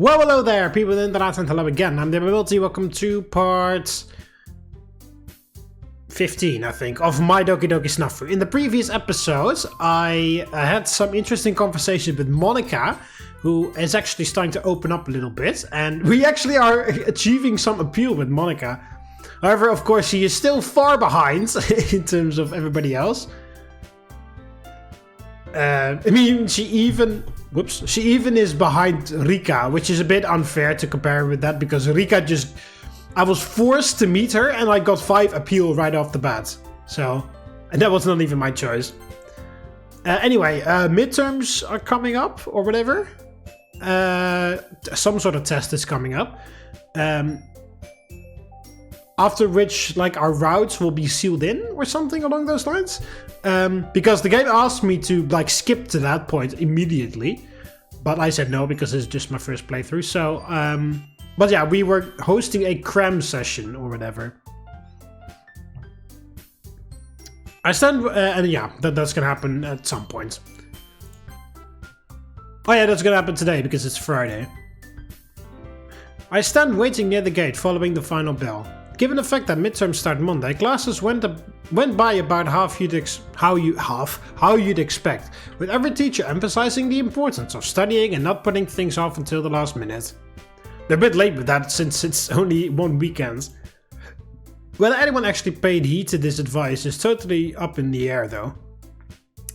Well, hello there, people in the internet, and hello again. I'm TheMBmulti. Welcome to part 15, I think, of My Doki Doki SNAFU. In the previous episodes, I had some interesting conversations with Monika, who is actually starting to open up a little bit, and we actually are achieving some appeal with Monika. However, of course, she is still far behind in terms of everybody else. I mean, she even is behind Rika, which is a bit unfair to compare with that, because Rika I was forced to meet her and I got 5 appeal right off the bat. So, and that was not even my choice. Anyway, midterms are coming up or whatever. Some sort of test is coming up. After which, like, our routes will be sealed in or something along those lines. Because the game asked me to, like, skip to that point immediately. But I said no, because it's just my first playthrough. So, but yeah, we were hosting a CRAM session or whatever. And yeah, that's gonna happen at some point. Oh yeah, that's gonna happen today, because it's Friday. I stand waiting near the gate, following the final bell. Given the fact that midterms start Monday, classes went by about how you'd expect, with every teacher emphasizing the importance of studying and not putting things off until the last minute. They're a bit late with that, since it's only one weekend. Whether anyone actually paid heed to this advice is totally up in the air, though.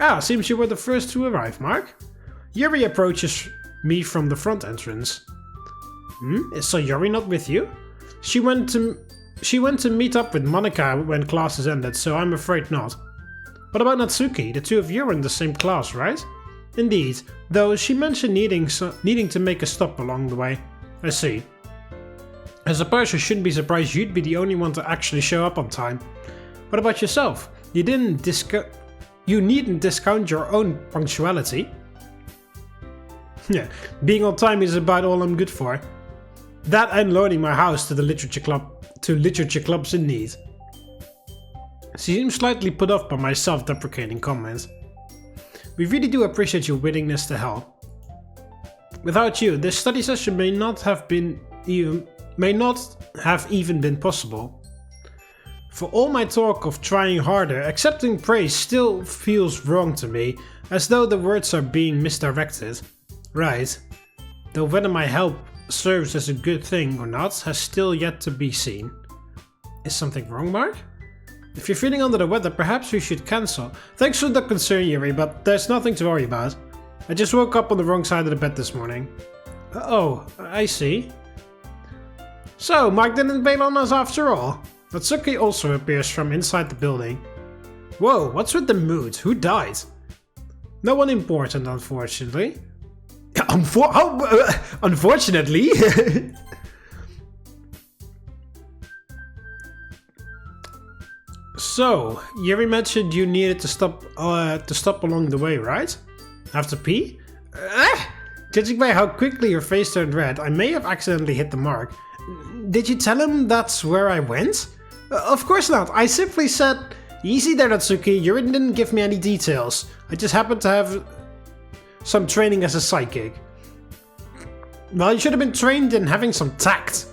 Ah, seems you were the first to arrive, Mark. Yuri approaches me from the front entrance. Is Sayori not with you? She went to meet up with Monika when classes ended, so I'm afraid not. What about Natsuki? The two of you are in the same class, right? Indeed, though she mentioned needing to make a stop along the way. I see. I suppose you shouldn't be surprised you'd be the only one to actually show up on time. What about yourself? You needn't discount your own punctuality. Yeah, being on time is about all I'm good for. That and loaning my house to the literature clubs in need. She seems slightly put off by my self-deprecating comments. We really do appreciate your willingness to help. Without you, this study session may not have even been possible. For all my talk of trying harder, accepting praise still feels wrong to me, as though the words are being misdirected. Right. Though whether my help serves as a good thing or not has still yet to be seen. Is something wrong, Mark? If you're feeling under the weather, perhaps we should cancel. Thanks for the concern, Yuri, but there's nothing to worry about. I just woke up on the wrong side of the bed this morning. Oh, I see. So, Mark didn't bail on us after all. Natsuki also appears from inside the building. Whoa, what's with the mood? Who died? No one important, unfortunately. Unfortunately? So, Yuri mentioned you needed to stop along the way, right? Have to pee? Judging by how quickly your face turned red, I may have accidentally hit the mark. Did you tell him that's where I went? Of course not. I simply said, easy there, Natsuki. Yuri didn't give me any details. I just happened to have some training as a psychic. Well, you should have been trained in having some tact.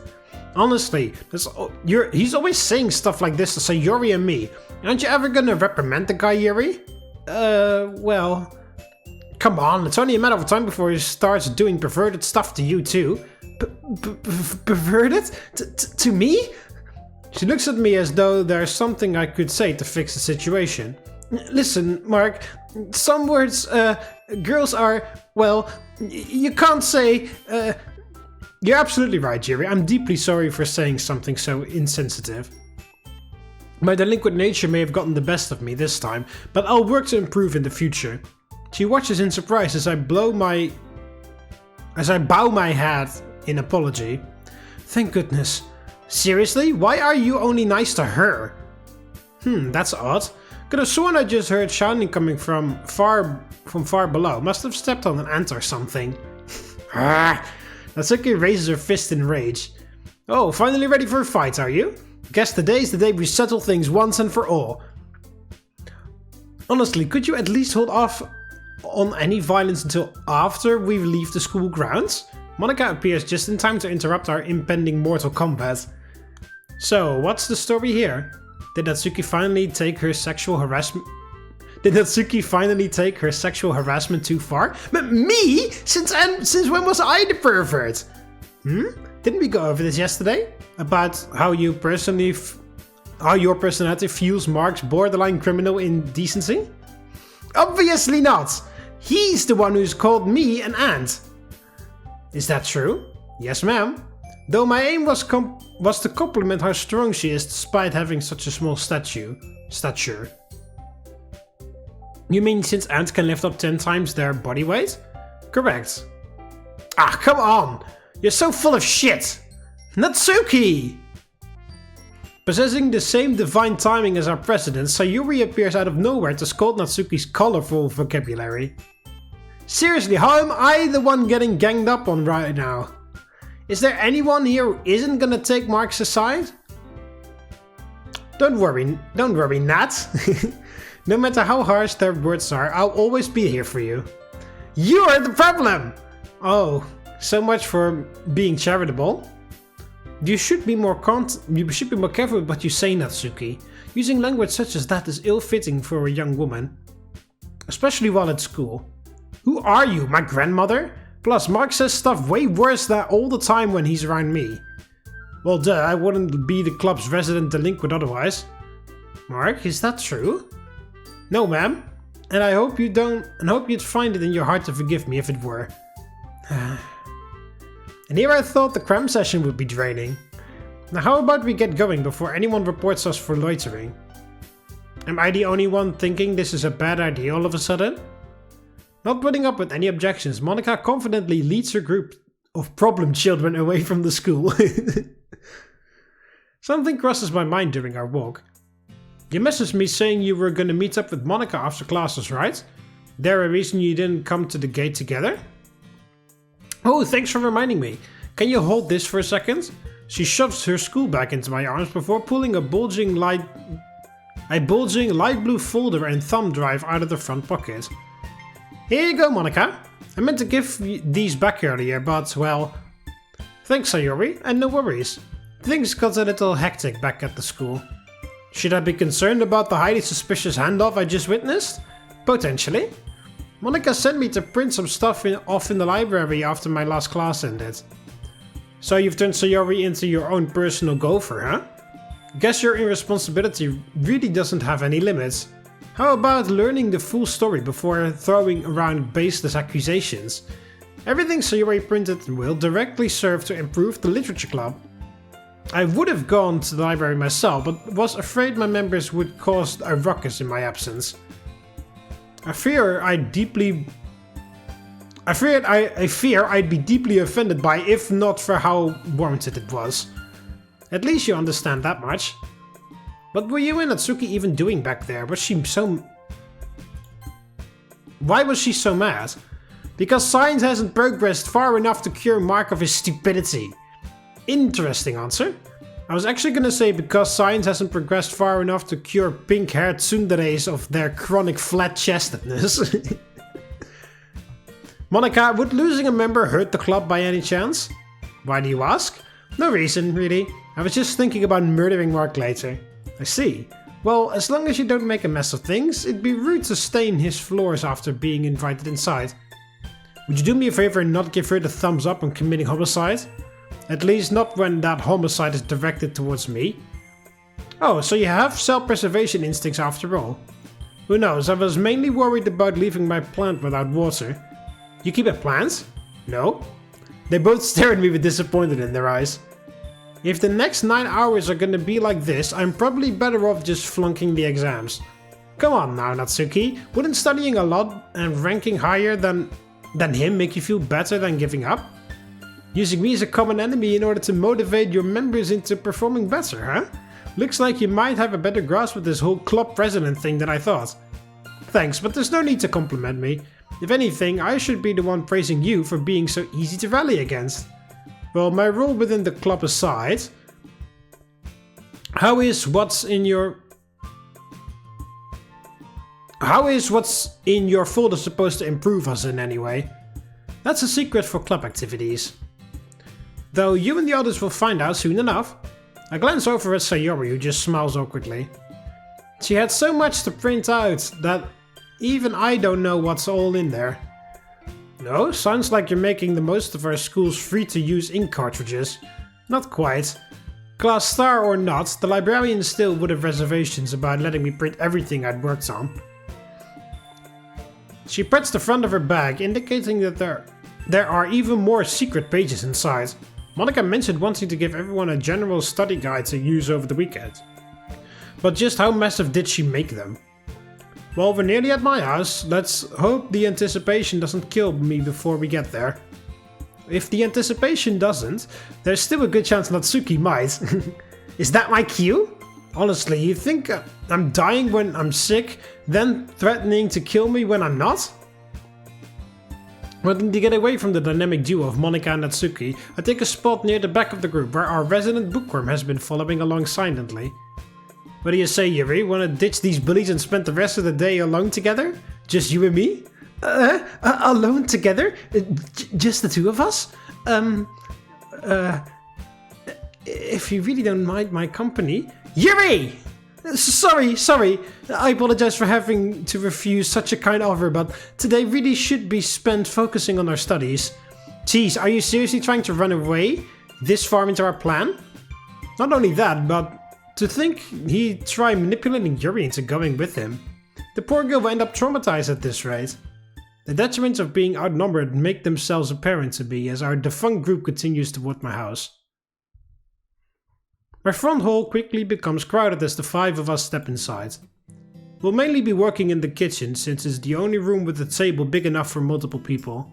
Honestly, he's always saying stuff like this to Sayori and me. Aren't you ever gonna reprimand the guy, Yuri? Well... Come on, it's only a matter of time before he starts doing perverted stuff to you too. Perverted? To me? She looks at me as though there's something I could say to fix the situation. Listen, Mark, some words, girls are, well, you can't say, You're absolutely right, Yuri. I'm deeply sorry for saying something so insensitive. My delinquent nature may have gotten the best of me this time, but I'll work to improve in the future. She watches in surprise as I bow my head in apology. Thank goodness. Seriously? Why are you only nice to her? That's odd. Could have sworn I just heard shouting coming from far below. Must have stepped on an ant or something. Natsuki raises her fist in rage. Oh, finally ready for a fight, are you? Guess today's the day we settle things once and for all. Honestly, could you at least hold off on any violence until after we leave the school grounds? Monika appears just in time to interrupt our impending mortal combat. So, what's the story here? Did Natsuki finally take her sexual harassment... Did Natsuki finally take her sexual harassment too far? Me? Since when was I the pervert? Didn't we go over this yesterday? About how your personality fuels Mark's borderline criminal indecency? Obviously not! He's the one who's called me an ant. Is that true? Yes, ma'am. Though my aim was to compliment how strong she is despite having such a small stature. You mean since ants can lift up 10 times their body weight? Correct. Ah, come on! You're so full of shit! Natsuki! Possessing the same divine timing as our president, Sayori appears out of nowhere to scold Natsuki's colorful vocabulary. Seriously, how am I the one getting ganged up on right now? Is there anyone here who isn't gonna take Mark's aside? Don't worry, Nat. No matter how harsh their words are, I'll always be here for you. You're the problem! Oh, so much for being charitable. You should be more careful with what you say, Natsuki. Using language such as that is ill-fitting for a young woman. Especially while at school. Who are you, my grandmother? Plus, Mark says stuff way worse than all the time when he's around me. Well, duh, I wouldn't be the club's resident delinquent otherwise. Mark, is that true? No, ma'am. And I hope you'd find it in your heart to forgive me if it were. And here I thought the CRAM session would be draining. Now how about we get going before anyone reports us for loitering? Am I the only one thinking this is a bad idea all of a sudden? Not putting up with any objections, Monika confidently leads her group of problem children away from the school. Something crosses my mind during our walk. You messaged me saying you were gonna meet up with Monika after classes, right? There a reason you didn't come to the gate together? Oh, thanks for reminding me. Can you hold this for a second? She shoves her school bag into my arms before pulling a bulging light blue folder and thumb drive out of the front pocket. Here you go, Monika. I meant to give these back earlier, but well... Thanks, Sayori, and no worries. Things got a little hectic back at the school. Should I be concerned about the highly suspicious handoff I just witnessed? Potentially. Monika sent me to print some stuff off in the library after my last class ended. So you've turned Sayori into your own personal gopher, huh? Guess your irresponsibility really doesn't have any limits. How about learning the full story before throwing around baseless accusations? Everything Sayori printed will directly serve to improve the literature club. I would have gone to the library myself, but was afraid my members would cause a ruckus in my absence. I fear I'd be deeply offended by, if not for how warranted it was. At least you understand that much. What were you and Natsuki even doing back there? Why was she so mad? Because science hasn't progressed far enough to cure Mark of his stupidity. Interesting answer. I was actually gonna say because science hasn't progressed far enough to cure pink-haired tsunderes of their chronic flat-chestedness. Monika, would losing a member hurt the club by any chance? Why do you ask? No reason, really. I was just thinking about murdering Mark later. I see. Well, as long as you don't make a mess of things, it'd be rude to stain his floors after being invited inside. Would you do me a favor and not give her the thumbs up on committing homicide? At least not when that homicide is directed towards me. Oh, so you have self-preservation instincts after all. Who knows, I was mainly worried about leaving my plant without water. You keep a plant? No. They both stare at me with disappointment in their eyes. If the next 9 hours are gonna be like this, I'm probably better off just flunking the exams. Come on now, Natsuki. Wouldn't studying a lot and ranking higher than him make you feel better than giving up? Using me as a common enemy in order to motivate your members into performing better, huh? Looks like you might have a better grasp of this whole club president thing than I thought. Thanks, but there's no need to compliment me. If anything, I should be the one praising you for being so easy to rally against. Well, my role within the club aside, how is what's in your folder supposed to improve us in any way? That's a secret for club activities. though you and the others will find out soon enough. I glance over at Sayori, who just smiles awkwardly. She had so much to print out that even I don't know what's all in there. No, sounds like you're making the most of our school's free-to-use ink cartridges. Not quite. Class star or not, the librarian still would have reservations about letting me print everything I'd worked on. She pats the front of her bag, indicating that there are even more secret pages inside. Monika mentioned wanting to give everyone a general study guide to use over the weekend. But just how massive did she make them? Well, we're nearly at my house. Let's hope the anticipation doesn't kill me before we get there. If the anticipation doesn't, there's still a good chance Natsuki might. Is that my cue? Honestly, you think I'm dying when I'm sick, then threatening to kill me when I'm not? Wanting to get away from the dynamic duo of Monika and Natsuki, I take a spot near the back of the group where our resident bookworm has been following along silently. What do you say, Yuri? Wanna ditch these bullies and spend the rest of the day alone together? Just you and me? Alone together? Just the two of us? If you really don't mind my company... Yuri! Sorry. I apologize for having to refuse such a kind offer, but today really should be spent focusing on our studies. Jeez, are you seriously trying to run away this far into our plan? Not only that, but to think he'd try manipulating Yuri into going with him. The poor girl will end up traumatized at this rate. The detriments of being outnumbered make themselves apparent to me as our defunct group continues toward my house. My front hall quickly becomes crowded as the 5 of us step inside. We'll mainly be working in the kitchen since it's the only room with a table big enough for multiple people.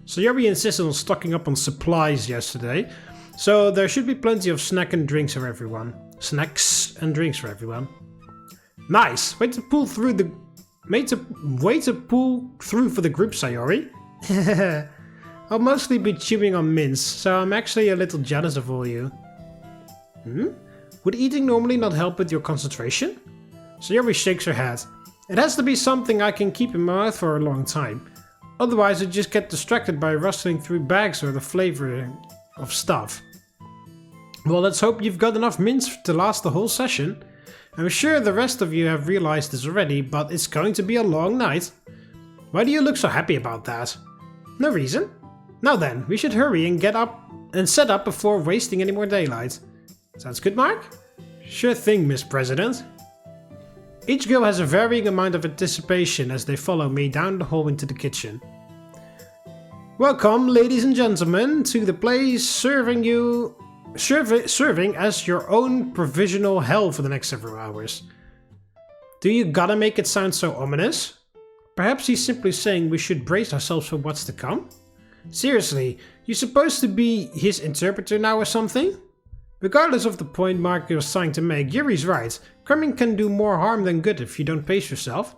Sayori insisted on stocking up on supplies yesterday, so there should be plenty of snacks and drinks for everyone. Nice! Way to pull through for the group, Sayori. I'll mostly be chewing on mints, so I'm actually a little jealous of all you. Would eating normally not help with your concentration? Sayori shakes her head. It has to be something I can keep in my mouth for a long time. Otherwise I just get distracted by rustling through bags or the flavor of stuff. Well, let's hope you've got enough mints to last the whole session. I'm sure the rest of you have realized this already, but it's going to be a long night. Why do you look so happy about that? No reason. Now then, we should hurry and get up and set up before wasting any more daylight. Sounds good, Mark? Sure thing, Miss President. Each girl has a varying amount of anticipation as they follow me down the hall into the kitchen. Welcome, ladies and gentlemen, to the place serving as your own provisional hell for the next several hours. Do you gotta make it sound so ominous? Perhaps he's simply saying we should brace ourselves for what's to come? Seriously, you supposed to be his interpreter now or something? Regardless of the point Mark was trying to make, Yuri's right. Cramming can do more harm than good if you don't pace yourself.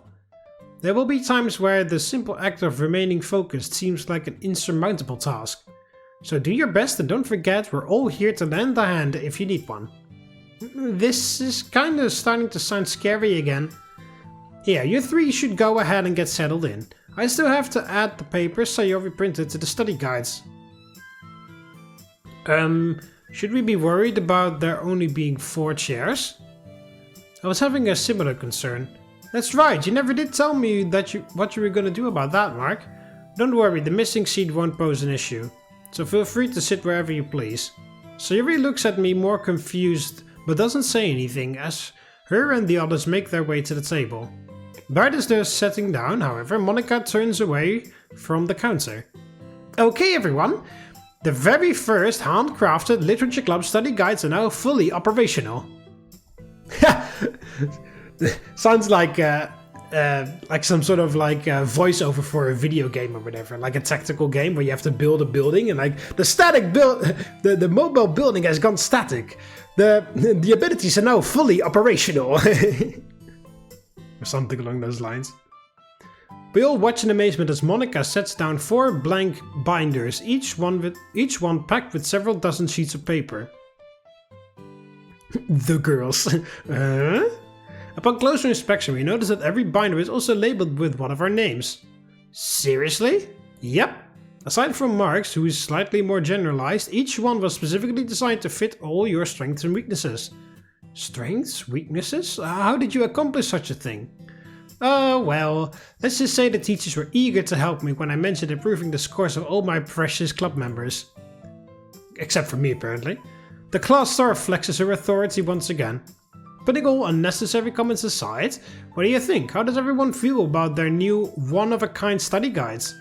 There will be times where the simple act of remaining focused seems like an insurmountable task. So do your best and don't forget we're all here to lend a hand if you need one. This is kinda starting to sound scary again. Yeah, you 3 should go ahead and get settled in. I still have to add the papers Sayori printed to the study guides. Should we be worried about there only being 4 chairs? I was having a similar concern. That's right, you never did tell me that what you were gonna do about that, Mark. Don't worry, the missing seat won't pose an issue. So feel free to sit wherever you please. Sayori looks at me more confused, but doesn't say anything as her and the others make their way to the table. Right as they're sitting down, however, Monika turns away from the counter. Okay everyone, the very first handcrafted literature club study guides are now fully operational. Sounds like some sort of voiceover for a video game or whatever, like a tactical game where you have to build a building and like the mobile building has gone static. The abilities are now fully operational. Or something along those lines. We all watch in amazement as Monika sets down 4 blank binders, each one packed with several dozen sheets of paper. The girls. Upon closer inspection, we notice that every binder is also labeled with one of our names. Seriously? Yep. Aside from Mark's, who is slightly more generalized, each one was specifically designed to fit all your strengths and weaknesses. Strengths? Weaknesses? How did you accomplish such a thing? Well, let's just say the teachers were eager to help me when I mentioned improving the scores of all my precious club members. Except for me, apparently. The class star flexes her authority once again. Putting all unnecessary comments aside, what do you think? How does everyone feel about their new one-of-a-kind study guides?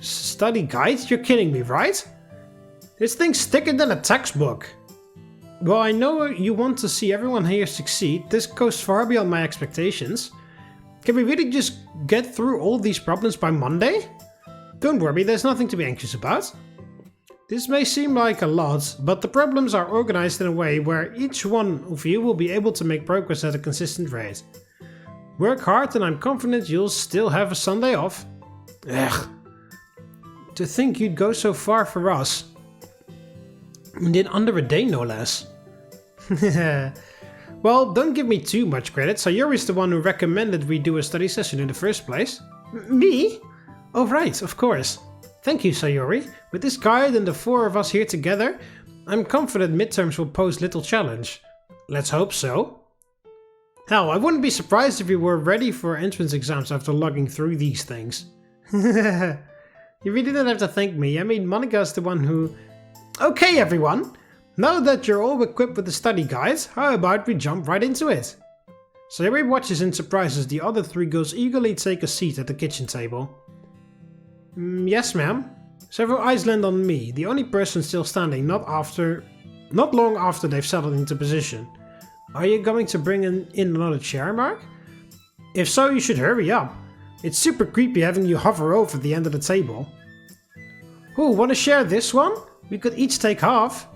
Study guides? You're kidding me, right? This thing's thicker than a textbook. Well, I know you want to see everyone here succeed. This goes far beyond my expectations. Can we really just get through all these problems by Monday? Don't worry, there's nothing to be anxious about. This may seem like a lot, but the problems are organized in a way where each one of you will be able to make progress at a consistent rate. Work hard and I'm confident you'll still have a Sunday off. Ugh. To think you'd go so far for us. And in under a day, no less. Well, don't give me too much credit. Sayori's the one who recommended we do a study session in the first place. Me? Oh right, of course. Thank you, Sayori. With this guide and the four of us here together, I'm confident midterms will pose little challenge. Let's hope so. Hell, I wouldn't be surprised if we were ready for entrance exams after logging through these things. You really don't have to thank me. I mean, Monika's the one who... Okay, everyone! Now that you're all equipped with the study guides, how about we jump right into it? Sayori watches in surprise as the other three girls eagerly take a seat at the kitchen table. Yes, ma'am. Several eyes land on me, the only person still standing, not long after they've settled into position. Are you going to bring in another chair, Mark? If so, you should hurry up. It's super creepy having you hover over the end of the table. Ooh, wanna share this one? We could each take half.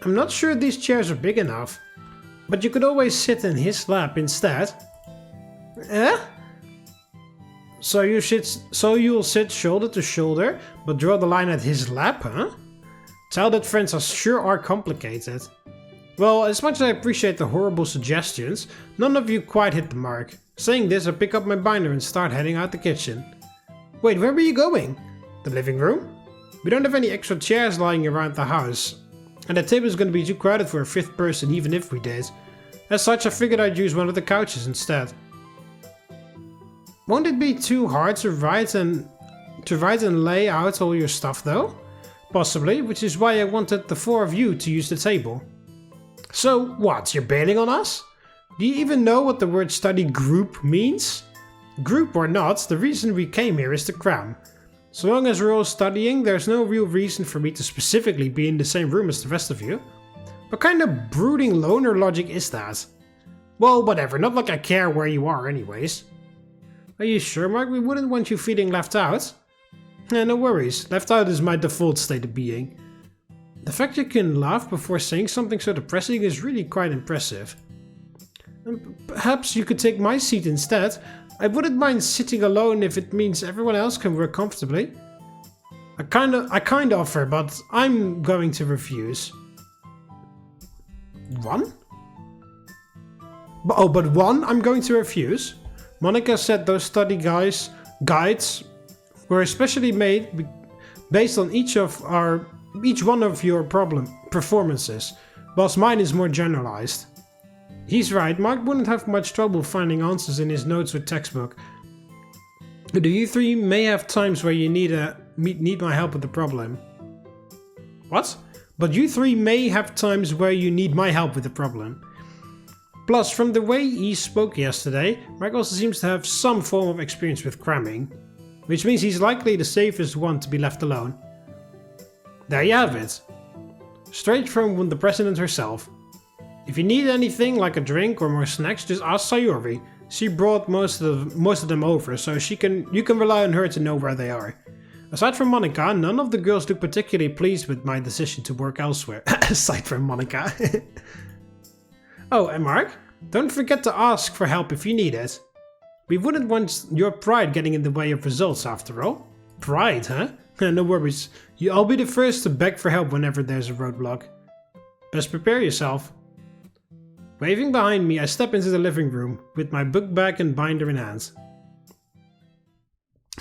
I'm not sure these chairs are big enough, but you could always sit in his lap instead. Eh? So you'll sit shoulder to shoulder, but draw the line at his lap, huh? Childhood friends sure are complicated. Well, as much as I appreciate the horrible suggestions, none of you quite hit the mark. Saying this, I pick up my binder and start heading out the kitchen. Wait, where were you going? The living room? We don't have any extra chairs lying around the house, and the table is going to be too crowded for a fifth person even if we did. As such, I figured I'd use one of the couches instead. Won't it be too hard to write and lay out all your stuff though? Possibly, which is why I wanted the four of you to use the table. So what, you're bailing on us? Do you even know what the word study group means? Group or not, the reason we came here is to CRAM. So long as we're all studying, there's no real reason for me to specifically be in the same room as the rest of you. What kind of brooding loner logic is that? Well, whatever, not like I care where you are anyways. Are you sure, Mark? We wouldn't want you feeling left out. No worries, left out is my default state of being. The fact you can laugh before saying something so depressing is really quite impressive. Perhaps you could take my seat instead. I wouldn't mind sitting alone if it means everyone else can work comfortably. I kind offer, but I'm going to refuse. One? But one I'm going to refuse? Monika said those study guides were especially made based on each one of your performances, whilst mine is more generalized. He's right, Mark wouldn't have much trouble finding answers in his notes or textbook. Do you three may have times where you need my help with the problem. What? But you three may have times where you need my help with the problem. Plus, from the way he spoke yesterday, Mark also seems to have some form of experience with cramming, which means he's likely the safest one to be left alone. There you have it. Straight from the president herself. If you need anything like a drink or more snacks, just ask Sayori. She brought most of them over, so you can rely on her to know where they are. Aside from Monika, none of the girls look particularly pleased with my decision to work elsewhere. Aside from Monika. Oh, and Mark, don't forget to ask for help if you need it. We wouldn't want your pride getting in the way of results after all. Pride, huh? No worries. I'll be the first to beg for help whenever there's a roadblock. Best prepare yourself. Waving behind me, I step into the living room with my book bag and binder in hand.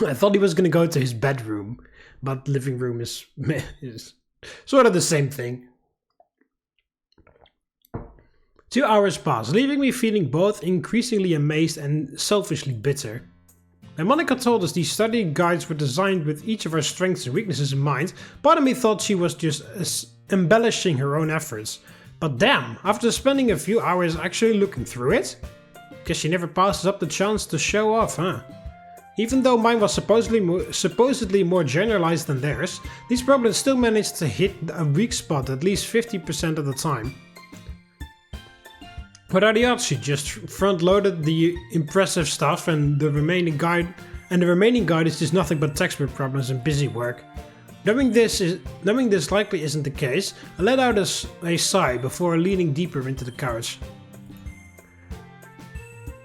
I thought he was going to go to his bedroom, but living room is sort of the same thing. 2 hours pass, leaving me feeling both increasingly amazed and selfishly bitter. When Monika told us these study guides were designed with each of our strengths and weaknesses in mind, part of me thought she was just embellishing her own efforts. But damn, after spending a few hours actually looking through it? Guess she never passes up the chance to show off, huh? Even though mine was supposedly more generalized than theirs, these problems still managed to hit a weak spot at least 50% of the time. What are the odds she just front-loaded the impressive stuff and the remaining guide is just nothing but textbook problems and busy work? Knowing this likely isn't the case, I let out a sigh before leaning deeper into the couch.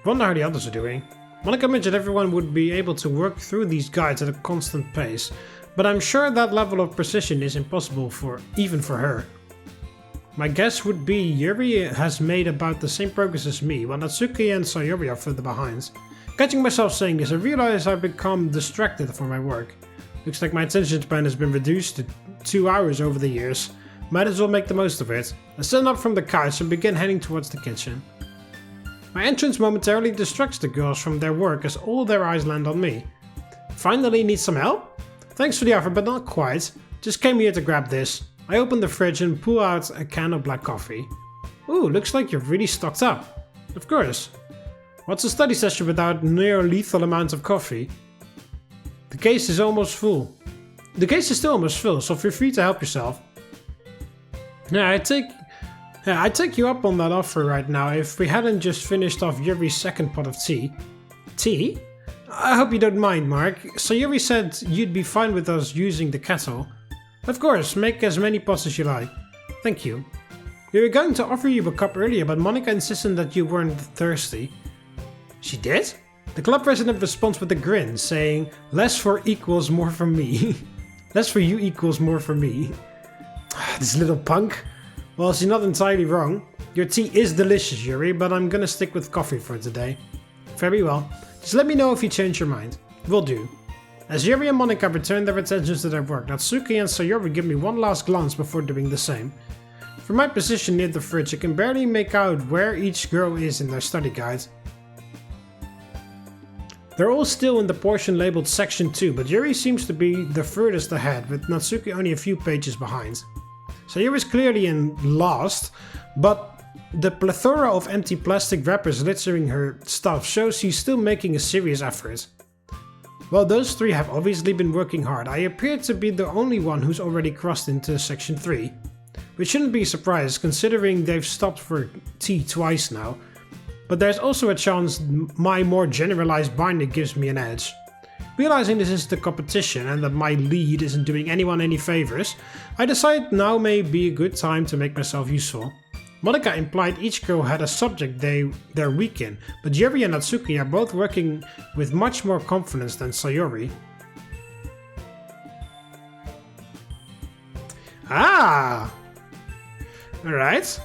Wonder how the others are doing. Monika mentioned everyone would be able to work through these guides at a constant pace, but I'm sure that level of precision is impossible even for her. My guess would be Yuri has made about the same progress as me, while Natsuki and Sayori are further behind. Catching myself saying this, I realize I've become distracted for my work. Looks like my attention span has been reduced to 2 hours over the years. Might as well make the most of it. I stand up from the couch and begin heading towards the kitchen. My entrance momentarily distracts the girls from their work as all their eyes land on me. Finally, need some help? Thanks for the offer, but not quite. Just came here to grab this. I open the fridge and pull out a can of black coffee. Ooh, looks like you're really stocked up. Of course. What's a study session without near-lethal amounts of coffee? The case is almost full. The case is still almost full, so feel free to help yourself. Yeah, I take you up on that offer right now if we hadn't just finished off Yuri's second pot of tea. Tea? I hope you don't mind, Mark. So Yuri said you'd be fine with us using the kettle. Of course, make as many pots as you like. Thank you. We were going to offer you a cup earlier, but Monika insisted that you weren't thirsty. She did? The club president responds with a grin, saying, less for equals more for me. Less for you equals more for me. This little punk. Well, she's not entirely wrong. Your tea is delicious, Yuri, but I'm gonna stick with coffee for today. Very well. Just let me know if you change your mind. Will do. As Yuri and Monika return their attentions to their work, Natsuki and Sayori give me one last glance before doing the same. From my position near the fridge, I can barely make out where each girl is in their study guide. They're all still in the portion labeled Section 2, but Yuri seems to be the furthest ahead, with Natsuki only a few pages behind. Sayori is clearly in last, but the plethora of empty plastic wrappers littering her stuff shows she's still making a serious effort. While those three have obviously been working hard, I appear to be the only one who's already crossed into Section 3. Which shouldn't be a surprise considering they've stopped for tea twice now, but there's also a chance my more generalized binder gives me an edge. Realizing this is the competition and that my lead isn't doing anyone any favors, I decide now may be a good time to make myself useful. Monika implied each girl had a subject they're weak in, but Yuri and Natsuki are both working with much more confidence than Sayori. Ah! Alright.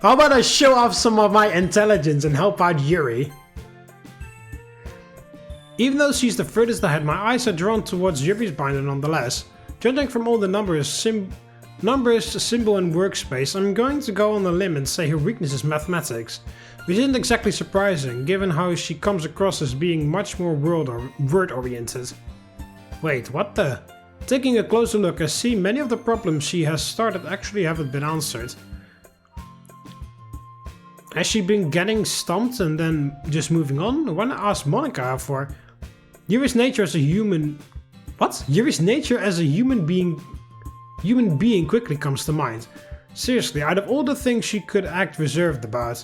How about I show off some of my intelligence and help out Yuri? Even though she's the furthest ahead, my eyes are drawn towards Yuri's binder nonetheless. Judging from all the numbers, symbol and workspace, I'm going to go on a limb and say her weakness is mathematics, which isn't exactly surprising given how she comes across as being much more word-oriented. Wait, what the? Taking a closer look, I see many of the problems she has started actually haven't been answered. Has she been getting stumped and then just moving on? I want to ask Monika for Yuri's nature as a human. What? Yuri's nature as a human being quickly comes to mind. Seriously, out of all the things she could act reserved about.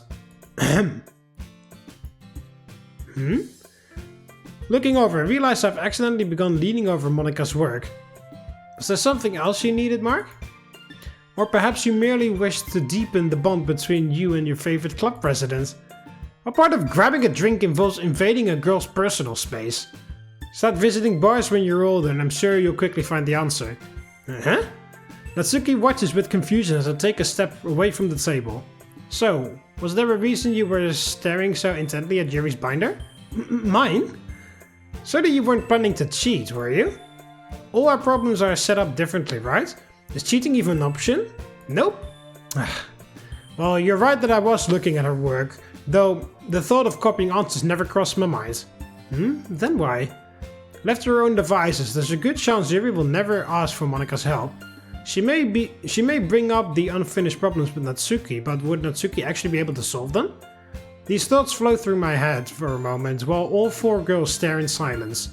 Looking over, I realize I've accidentally begun leaning over Monika's work. Was there something else you needed, Mark? Or perhaps you merely wished to deepen the bond between you and your favorite club president? What part of grabbing a drink involves invading a girl's personal space? Start visiting bars when you're older and I'm sure you'll quickly find the answer. Huh? Natsuki watches with confusion as I take a step away from the table. So, was there a reason you were staring so intently at Yuri's binder? Mine? Surely you weren't planning to cheat, were you? All our problems are set up differently, right? Is cheating even an option? Nope. Well, you're right that I was looking at her work, though the thought of copying answers never crossed my mind. Then why? Left to her own devices, there's a good chance Yuri will never ask for Monika's help. She may bring up the unfinished problems with Natsuki, but would Natsuki actually be able to solve them? These thoughts flow through my head for a moment, while all four girls stare in silence.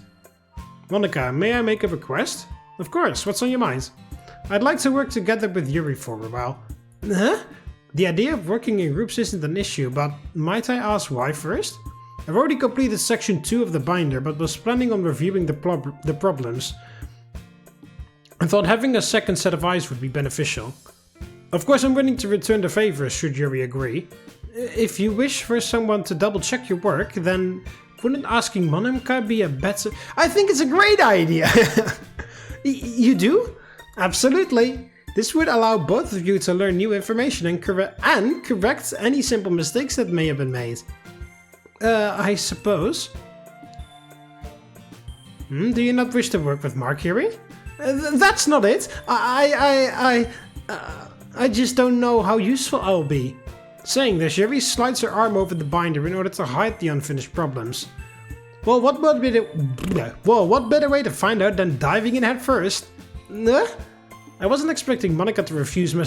Monika, may I make a request? Of course, what's on your mind? I'd like to work together with Yuri for a while. Huh? The idea of working in groups isn't an issue, but might I ask why first? I've already completed section 2 of the binder, but was planning on reviewing the problems. I thought having a second set of eyes would be beneficial. Of course, I'm willing to return the favor should Yuri agree. If you wish for someone to double check your work, then wouldn't asking Monika be a better... I think it's a great idea! You do? Absolutely! This would allow both of you to learn new information and correct any simple mistakes that may have been made. I suppose. Do you not wish to work with Mark, Yuri? That's not it. I just don't know how useful I'll be. Saying this, Yuri slides her arm over the binder in order to hide the unfinished problems. Well, what better way to find out than diving in head first? I wasn't expecting Monika to refuse my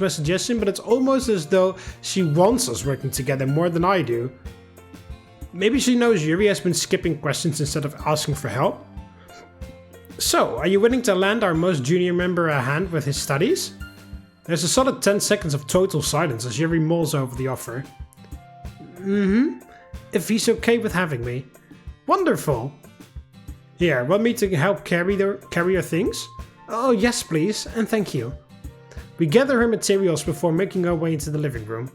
suggestion, but it's almost as though she wants us working together more than I do. Maybe she knows Yuri has been skipping questions instead of asking for help. So, are you willing to lend our most junior member a hand with his studies? There's a solid 10 seconds of total silence as Yuri mulls over the offer. If he's okay with having me. Wonderful! Here, want me to help carry your things? Oh yes please, and thank you. We gather her materials before making our way into the living room.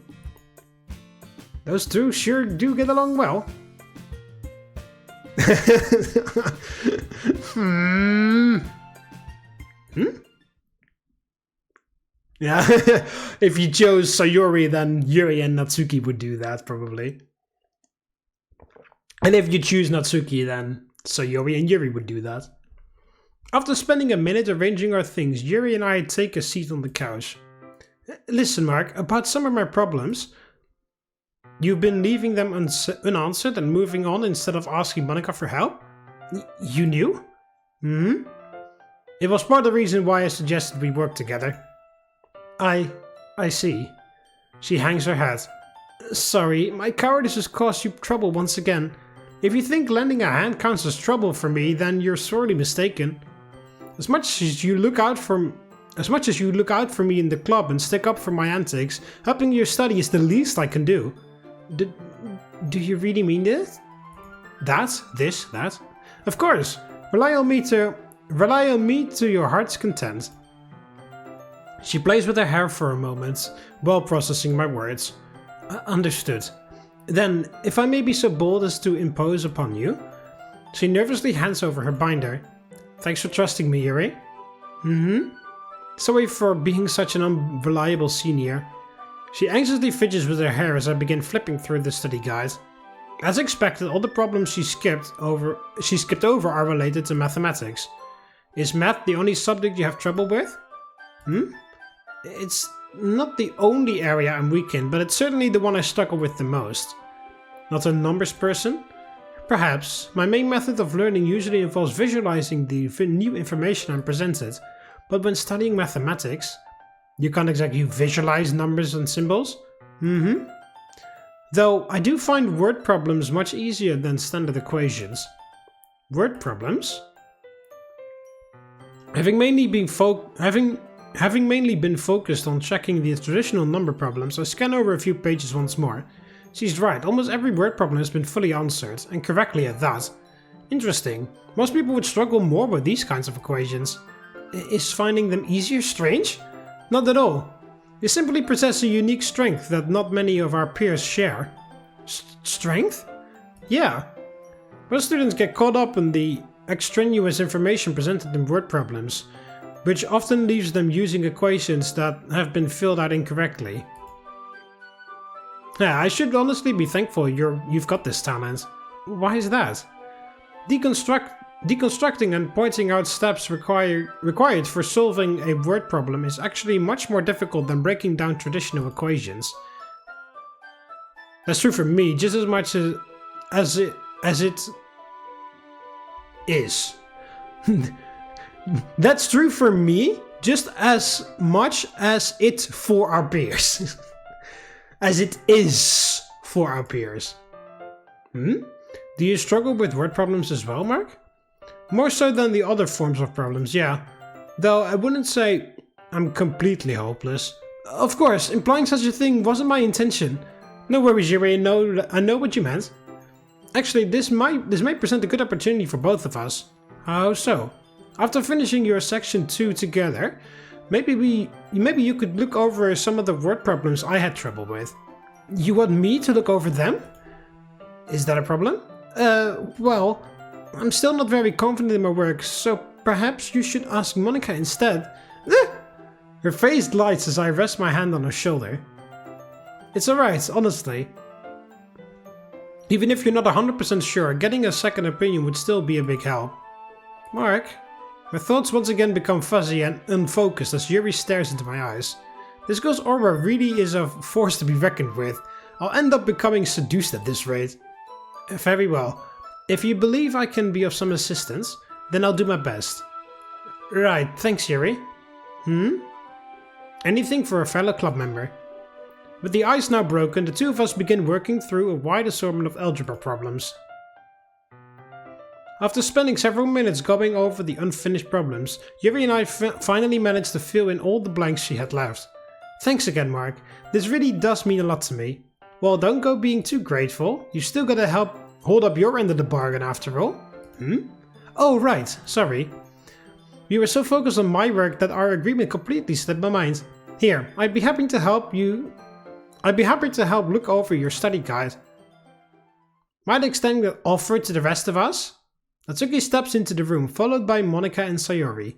Those two sure do get along well. Yeah, if you chose Sayori, then Yuri and Natsuki would do that, probably. And if you choose Natsuki, then Sayori and Yuri would do that. After spending a minute arranging our things, Yuri and I take a seat on the couch. Listen, Mark, about some of my problems, you've been leaving them unanswered and moving on instead of asking Monika for help? You knew? It was part of the reason why I suggested we work together. I see. She hangs her head. Sorry, my cowardice has caused you trouble once again. If you think lending a hand counts as trouble for me, then you're sorely mistaken. As much as you look out for me in the club and stick up for my antics, helping you study is the least I can do. Do you really mean this? That? Of course. Rely on me to your heart's content. She plays with her hair for a moment, while processing my words. Understood. Then, if I may be so bold as to impose upon you. She nervously hands over her binder. Thanks for trusting me, Yuri. Sorry for being such an unreliable senior. She anxiously fidgets with her hair as I begin flipping through the study guide. As expected, all the problems she skipped over are related to mathematics. Is math the only subject you have trouble with? It's not the only area I'm weak in, but it's certainly the one I struggle with the most. Not a numbers person? Perhaps. My main method of learning usually involves visualizing the new information I'm presented, but when studying mathematics, you can't exactly visualize numbers and symbols. Though I do find word problems much easier than standard equations. Word problems? Having mainly been focused on checking the traditional number problems, I scan over a few pages once more. She's right, almost every word problem has been fully answered, and correctly at that. Interesting. Most people would struggle more with these kinds of equations. Is finding them easier strange? Not at all. You simply possess a unique strength that not many of our peers share. Strength? Yeah. Most students get caught up in the extraneous information presented in word problems, which often leaves them using equations that have been filled out incorrectly. Yeah, I should honestly be thankful you've got this talent. Why is that? Deconstructing and pointing out steps required for solving a word problem is actually much more difficult than breaking down traditional equations. That's true for me just as much as it is. That's true for me just as much as it for our peers. As it is for our peers. Do you struggle with word problems as well, Mark? More so than the other forms of problems, yeah. Though I wouldn't say I'm completely hopeless. Of course, implying such a thing wasn't my intention. No worries, Yuri, I know what you meant. Actually, this may present a good opportunity for both of us. How so? After finishing your section 2 together, maybe you could look over some of the word problems I had trouble with. You want me to look over them? Is that a problem? Well, I'm still not very confident in my work, so perhaps you should ask Monika instead. Her face lights as I rest my hand on her shoulder. It's alright, honestly. Even if you're not 100% sure, getting a second opinion would still be a big help. Mark? My thoughts once again become fuzzy and unfocused as Yuri stares into my eyes. This girl's aura really is a force to be reckoned with. I'll end up becoming seduced at this rate. Very well. If you believe I can be of some assistance, then I'll do my best. Right, thanks Yuri. Anything for a fellow club member. With the ice now broken, the two of us begin working through a wide assortment of algebra problems. After spending several minutes going over the unfinished problems, Yuri and I finally managed to fill in all the blanks she had left. Thanks again, Mark. This really does mean a lot to me. Well, don't go being too grateful. You still gotta help hold up your end of the bargain after all. Oh, right. Sorry. We were so focused on my work that our agreement completely slipped my mind. Here, I'd be happy to help look over your study guide. Might extend the offer to the rest of us? Natsuki steps into the room, followed by Monika and Sayori.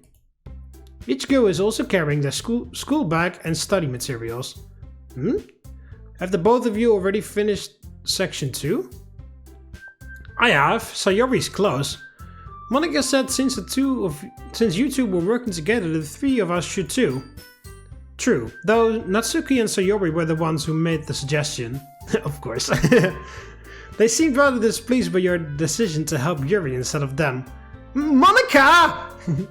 Each girl is also carrying their school bag and study materials. Have the both of you already finished section 2? I have. Sayori's close. Monika said since you two were working together, the three of us should too. True, though Natsuki and Sayori were the ones who made the suggestion. Of course. They seemed rather displeased by your decision to help Yuri instead of them. Monika!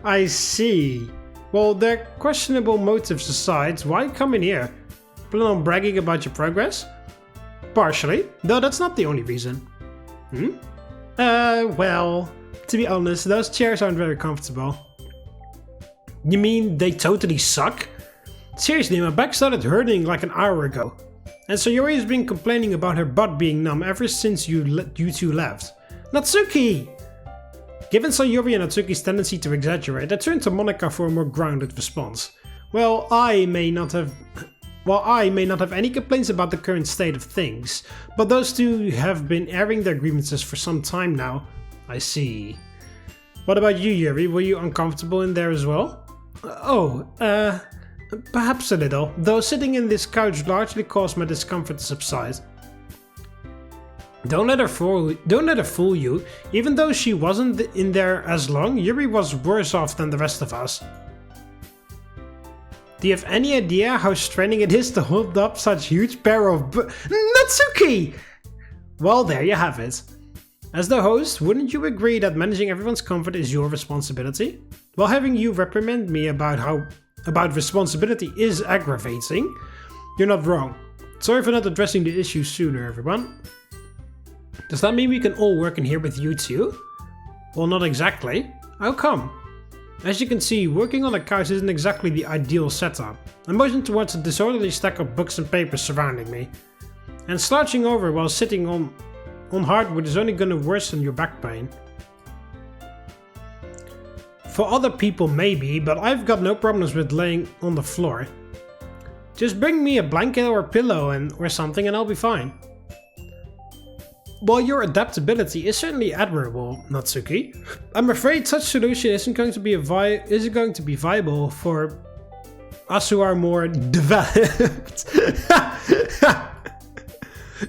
I see. Well, their questionable motives aside, why come in here? Plan on bragging about your progress? Partially, though that's not the only reason. Well, to be honest, those chairs aren't very comfortable. You mean they totally suck? Seriously, my back started hurting like an hour ago. And Sayori has been complaining about her butt being numb ever since you two left. Natsuki! Given Sayori and Natsuki's tendency to exaggerate, I turned to Monika for a more grounded response. Well, I may not have any complaints about the current state of things, but those two have been airing their grievances for some time now. I see. What about you, Yuri? Were you uncomfortable in there as well? Perhaps a little, though sitting in this couch largely caused my discomfort to subside. Don't let her fool you. Even though she wasn't in there as long, Yuri was worse off than the rest of us. Do you have any idea how straining it is to hold up such huge pair of Natsuki! Well, there you have it. As the host, wouldn't you agree that managing everyone's comfort is your responsibility? While having you reprimand me about responsibility is aggravating, you're not wrong. Sorry for not addressing the issue sooner, everyone. Does that mean we can all work in here with you too? Well, not exactly. How come? As you can see, working on a couch isn't exactly the ideal setup. I motioned towards a disorderly stack of books and papers surrounding me. And slouching over while sitting on hardwood is only going to worsen your back pain. For other people maybe, but I've got no problems with laying on the floor. Just bring me a blanket or a pillow or something and I'll be fine. While your adaptability is certainly admirable, Natsuki, I'm afraid such solution isn't going to be viable for us who are more developed.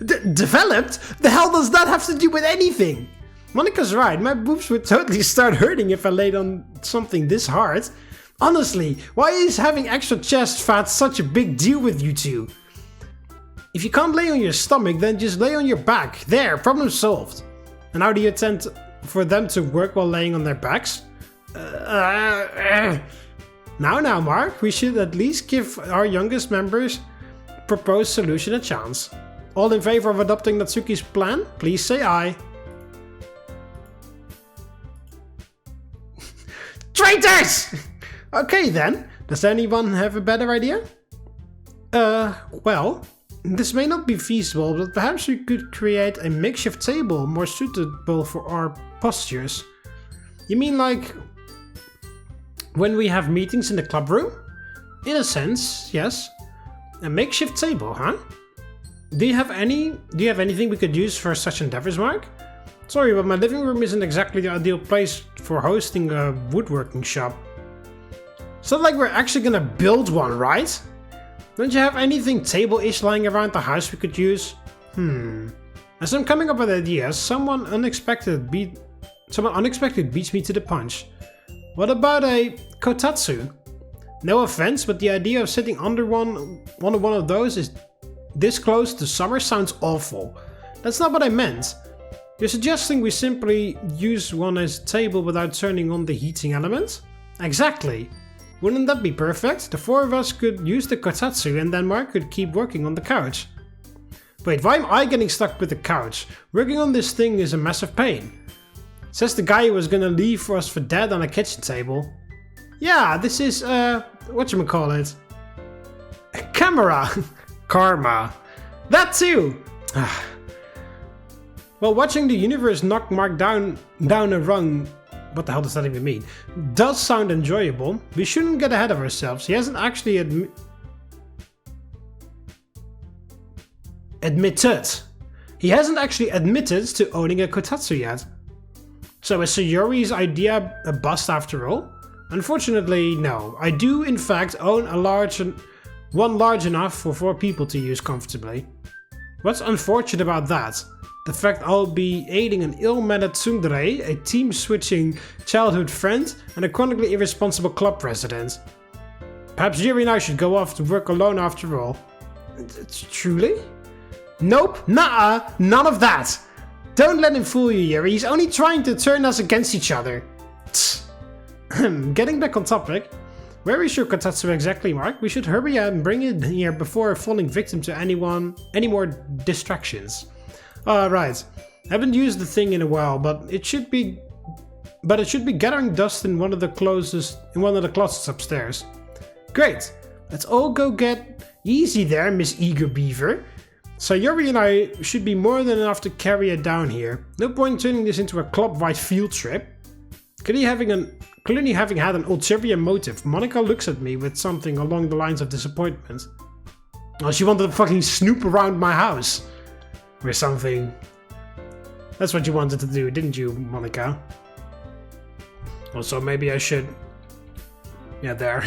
Developed? The hell does that have to do with anything? Monika's right, my boobs would totally start hurting if I laid on something this hard. Honestly, why is having extra chest fat such a big deal with you two? If you can't lay on your stomach, then just lay on your back. There, problem solved. And how do you intend for them to work while laying on their backs? Now, Mark, we should at least give our youngest member's proposed solution a chance. All in favor of adopting Natsuki's plan? Please say aye. Traitors! Okay then, does anyone have a better idea? Well, this may not be feasible, but perhaps we could create a makeshift table more suitable for our postures. You mean like when we have meetings in the club room? In a sense, yes. A makeshift table, huh? Do you have anything we could use for such endeavors, Mark? Sorry, but my living room isn't exactly the ideal place for hosting a woodworking shop. It's not like we're actually gonna build one, right? Don't you have anything table-ish lying around the house we could use? As I'm coming up with ideas, someone unexpected beats me to the punch. What about a kotatsu? No offense, but the idea of sitting under one of those is this close to summer sounds awful. That's not what I meant. You're suggesting we simply use one as a table without turning on the heating element? Exactly. Wouldn't that be perfect? The four of us could use the kotatsu and then Mark could keep working on the couch. Wait, why am I getting stuck with the couch? Working on this thing is a massive pain. Says the guy who was gonna leave us for dead on a kitchen table. Yeah, this is, whatchamacallit? Camera! Karma. That too! Well, watching the universe knock Mark down a rung, what the hell does that even mean, does sound enjoyable. We shouldn't get ahead of ourselves. He hasn't actually admitted to owning a kotatsu yet. So is Sayori's idea a bust after all? Unfortunately, no. I do in fact own one large enough for 4 people to use comfortably. What's unfortunate about that? The fact I'll be aiding an ill-mannered tsundere, a team-switching childhood friend, and a chronically irresponsible club president. Perhaps Yuri and I should go off to work alone after all. Truly? Nope, nuh-uh, none of that! Don't let him fool you, Yuri, he's only trying to turn us against each other. Getting back on topic, where is your kotatsu exactly, Mark? We should hurry and bring it here before falling victim to any more distractions. Right. Haven't used the thing in a while, but it should be gathering dust in one of the closets upstairs. Great. Let's all go get easy there, Miss Eager Beaver. Sayori and I should be more than enough to carry it down here. No point turning this into a club-wide field trip. Clearly having had an ulterior motive, Monika looks at me with something along the lines of disappointment. Oh, she wanted to fucking snoop around my house. Or something. That's what you wanted to do, didn't you, Monika? Also, maybe I should... Yeah, there.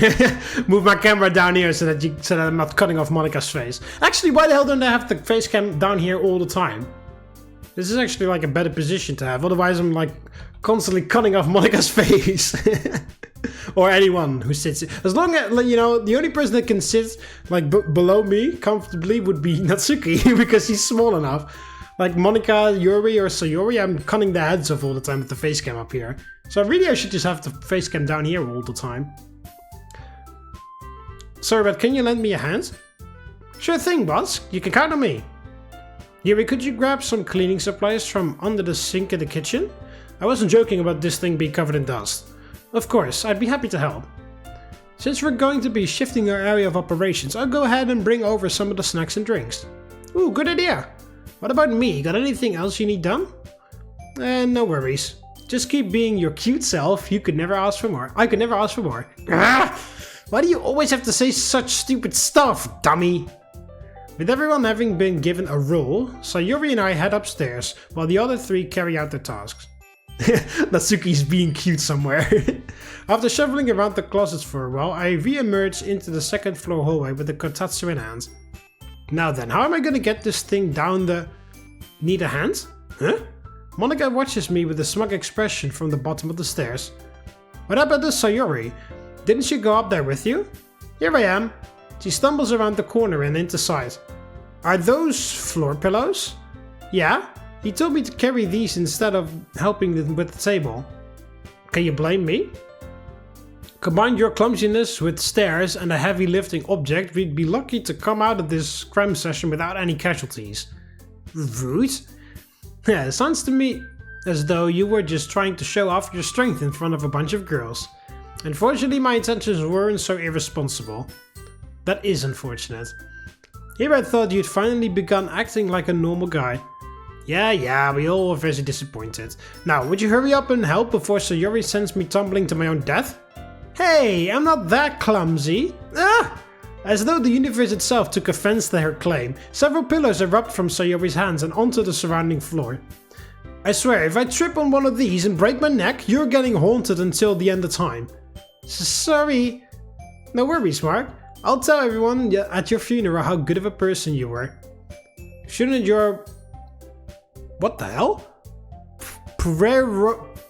Move my camera down here so that I'm not cutting off Monika's face. Actually, why the hell don't I have the face cam down here all the time? This is actually like a better position to have. Otherwise, I'm like constantly cutting off Monika's face. Or anyone who sits. As long as, you know, the only person that can sit like below me comfortably would be Natsuki because he's small enough. Like Monika, Yuri, or Sayori, I'm cutting their heads off all the time with the face cam up here. So really I should just have the face cam down here all the time. Sorry, but can you lend me a hand? Sure thing, boss. You can count on me. Yuri, could you grab some cleaning supplies from under the sink in the kitchen? I wasn't joking about this thing being covered in dust. Of course, I'd be happy to help. Since we're going to be shifting our area of operations, I'll go ahead and bring over some of the snacks and drinks. Ooh, good idea. What about me? Got anything else you need done? No worries. Just keep being your cute self. You could never ask for more. I could never ask for more. Why do you always have to say such stupid stuff, dummy? With everyone having been given a role, Sayori and I head upstairs, while the other 3 carry out their tasks. Natsuki's being cute somewhere. After shoveling around the closets for a while, I re-emerge into the 2nd floor hallway with the kotatsu in hand. Now then, how am I gonna get this thing down the... Need a hand? Huh? Monika watches me with a smug expression from the bottom of the stairs. What happened to Sayori? Didn't she go up there with you? Here I am. She stumbles around the corner and into sight. Are those floor pillows? Yeah. He told me to carry these instead of helping with the table. Can you blame me? Combine your clumsiness with stairs and a heavy lifting object, we'd be lucky to come out of this CRAM session without any casualties. Rude? Yeah, it sounds to me as though you were just trying to show off your strength in front of a bunch of girls. Unfortunately, my intentions weren't so irresponsible. That is unfortunate. Here I thought you'd finally begun acting like a normal guy. Yeah, we all were very disappointed. Now, would you hurry up and help before Sayori sends me tumbling to my own death? Hey, I'm not that clumsy. Ah! As though the universe itself took offense to her claim, several pillows erupt from Sayori's hands and onto the surrounding floor. I swear, if I trip on one of these and break my neck, you're getting haunted until the end of time. Sorry. No worries, Mark. I'll tell everyone at your funeral how good of a person you were. Shouldn't your... What the hell?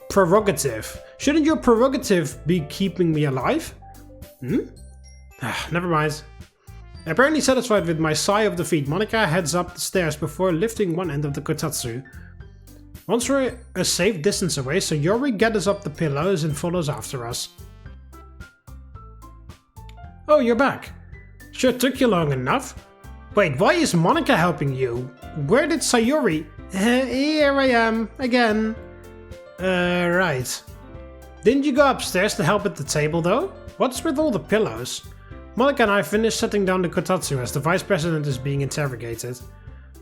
Prerogative. Shouldn't your prerogative be keeping me alive? Never mind. Apparently satisfied with my sigh of defeat, Monika heads up the stairs before lifting one end of the kotatsu. Once we're a safe distance away, Sayori gathers up the pillows and follows after us. Oh, you're back. Sure took you long enough. Wait, why is Monika helping you? Where did Sayori... Here I am, again. Right. Didn't you go upstairs to help at the table though? What's with all the pillows? Monika and I finished setting down the kotatsu as the vice president is being interrogated.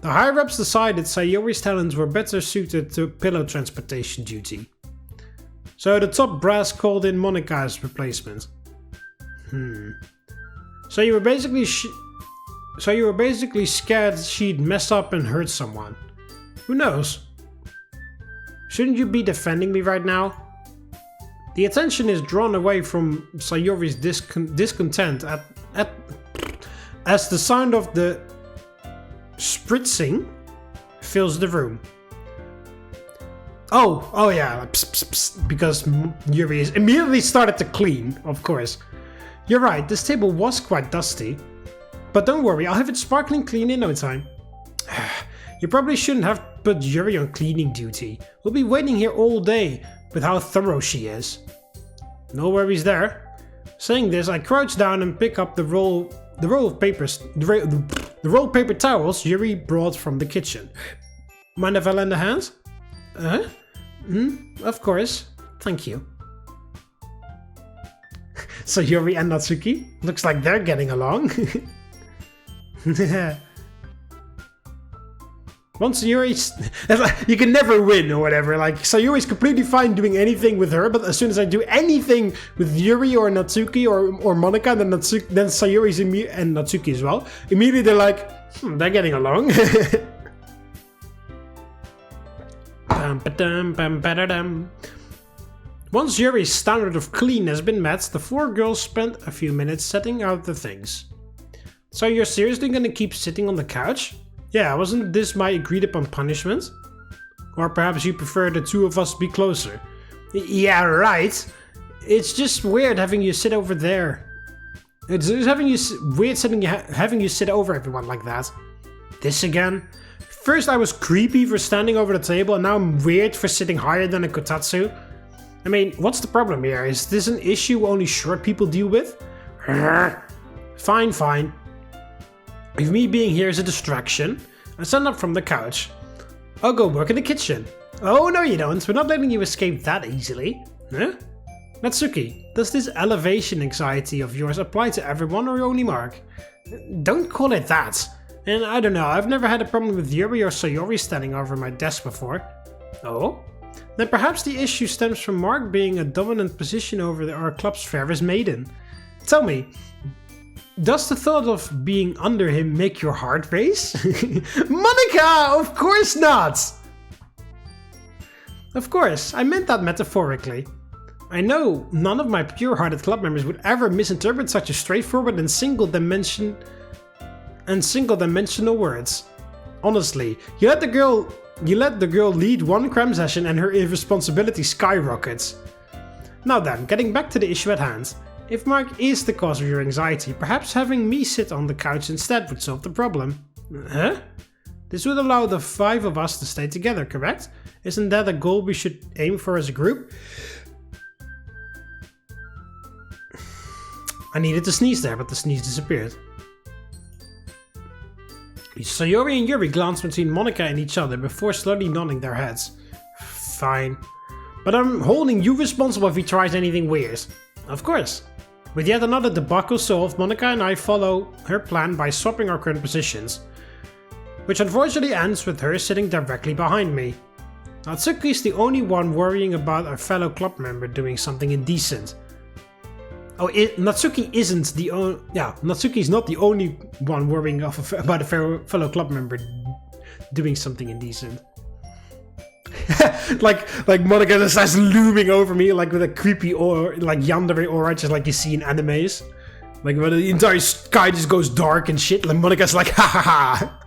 The higher-ups decided Sayori's talents were better suited to pillow transportation duty. So the top brass called in Monika as replacement. So you were basically scared she'd mess up and hurt someone. Who knows? Shouldn't you be defending me right now? The attention is drawn away from Sayori's discontent as the sound of the spritzing fills the room. Oh yeah, pss, pss, pss, because Yuri is immediately started to clean, of course. You're right, this table was quite dusty. But don't worry, I'll have it sparkling clean in no time. You probably shouldn't have put Yuri on cleaning duty. We'll be waiting here all day with how thorough she is. No worries there. Saying this, I crouch down and pick up the roll of paper towels Yuri brought from the kitchen. Mind if I lend a hand? Of course. Thank you. So Yuri and Natsuki? Looks like they're getting along. Once Yuri's... you can never win or whatever. Like, Sayori's completely fine doing anything with her, but as soon as I do anything with Yuri or Natsuki or Monika, then Sayori's and Natsuki as well, immediately they're like, they're getting along. Once Yuri's standard of clean has been met, the four girls spent a few minutes setting out the things. So you're seriously gonna keep sitting on the couch? Yeah, wasn't this my agreed upon punishment? Or perhaps you prefer the two of us be closer? Yeah, right. It's just weird having you sit over there. It's just having you sit over everyone like that. This again? First I was creepy for standing over the table and now I'm weird for sitting higher than a kotatsu. I mean, what's the problem here? Is this an issue only short people deal with? Fine. If me being here is a distraction, I stand up from the couch. I'll go work in the kitchen. Oh, no you don't. We're not letting you escape that easily. Huh? Natsuki, does this elevation anxiety of yours apply to everyone or only Mark? Don't call it that. And I don't know, I've never had a problem with Yuri or Sayori standing over my desk before. Oh? Then perhaps the issue stems from Mark being a dominant position over our club's fairest maiden. Tell me, does the thought of being under him make your heart race? Monika, of course not! Of course, I meant that metaphorically. I know none of my pure-hearted club members would ever misinterpret such a straightforward and single-dimension and single-dimensional words. Honestly, you let the girl lead one CRAM session and her irresponsibility skyrockets. Now then, getting back to the issue at hand. If Mark is the cause of your anxiety, perhaps having me sit on the couch instead would solve the problem. Huh? This would allow the 5 of us to stay together, correct? Isn't that a goal we should aim for as a group? I needed to sneeze there, but the sneeze disappeared. Sayori and Yuri glance between Monika and each other before slowly nodding their heads. Fine. But I'm holding you responsible if he tries anything weird. Of course. With yet another debacle solved, Monika and I follow her plan by swapping our current positions. Which unfortunately ends with her sitting directly behind me. Natsuki is the only one worrying about our fellow club member doing something indecent. Oh, Natsuki isn't the only... Yeah, Natsuki is not the only one worrying about a fellow club member doing something indecent. like Monika just starts looming over me like with a creepy or like yandere aura, just like you see in animes. Like when the entire sky just goes dark and shit, like Monika's like ha ha ha.